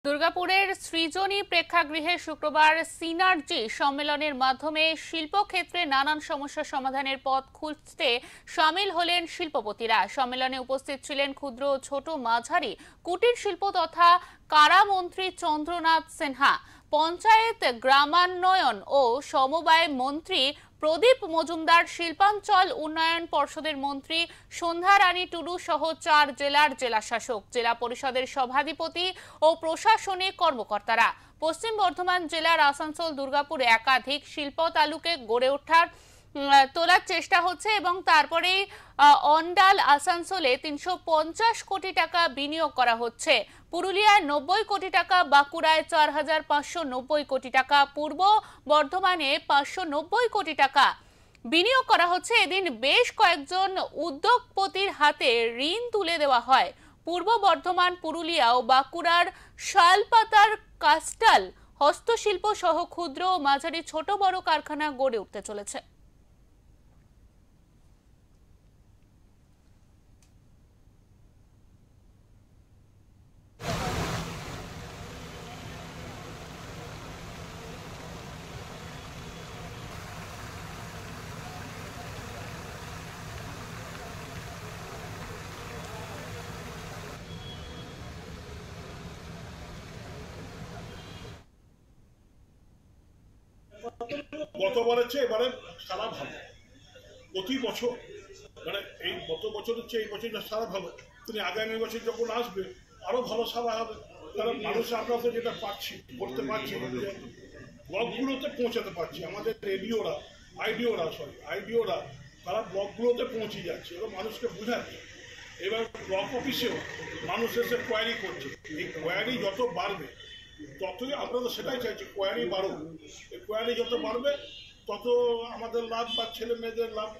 দুর্গাপুরের সৃজনী প্রেক্ষাগৃহে শুক্রবার সিনার্জি সম্মেলনের মাধ্যমে শিল্পক্ষেত্রে নানান সমস্যা সমাধানের পথ খুঁজতে সামিল হলেন শিল্পপতিরা। সম্মেলনে উপস্থিত ছিলেন ক্ষুদ্র ও ছোট মাঝারি কুটির শিল্প তথা কারামন্ত্রী চন্দ্রনাথ সিনহা, পঞ্চায়েত গ্রামান্বয়ন ও সমবায় মন্ত্রী প্রদীপ মজুমদার, শিল্পাঞ্চল উন্নয়ন পর্ষদের মন্ত্রী সন্ধ্যা রানী টুডু সহ 4 জেলার জেলাশাসক, জেলা পরিষদের সভাধিপতি ও প্রশাসনিক কর্মকর্তারা। পশ্চিম বর্ধমান জেলার আসানসোল, দুর্গাপুর একাধিক শিল্প তালুকে গড়ে তোলার চেষ্টা হচ্ছে এবং তারপরেই অন্ডাল আসানসোলে 350 কোটি টাকা বিনিয়োগ করা হচ্ছে। পুরুলিয়ায় 90 কোটি টাকা, বাঁকুড়ায় 4590 কোটি টাকা, পূর্ব বর্ধমানে 590 কোটি টাকা বিনিয়োগ করা হচ্ছে। এদিন বেশ কয়েকজন উদ্যোগপতির হাতে ঋণ তুলে দেওয়া হয়। পূর্ব বর্ধমান, পুরুলিয়া ও বাঁকুড়ার শালপাতার কাস্টাল হস্তশিল্প সহ ক্ষুদ্র ও মাঝারি ছোট বড় কারখানা গড়ে উঠতে চলেছে। গতবারের চেয়ে এবারে সারা ভালো, প্রতি বছর মানে এই গত বছরের চেয়ে এই বছরটা সারা ভালো, তুমি আগামী বছর যখন আসবে আরো ভালো সারা হবে। কারণ মানুষ আমরা তো যেটা পাচ্ছি করতে পারছি ব্লকগুলোতে পৌঁছাতে পারছি, আমাদের আইডিওরা তারা ব্লকগুলোতে পৌঁছে যাচ্ছে এবং মানুষকে বোঝাচ্ছে। এবার ব্লক অফিসেও মানুষ এসে কোয়ারি করছে, এই কোয়ারি যত বাড়বে ততই আমরা তো সেটাই চাইছি, কোয়ারি বাড়ুক। এই কোয়ারি যত বাড়বে তত আমাদের লাভ বা ছেলে মেয়েদের লাভ।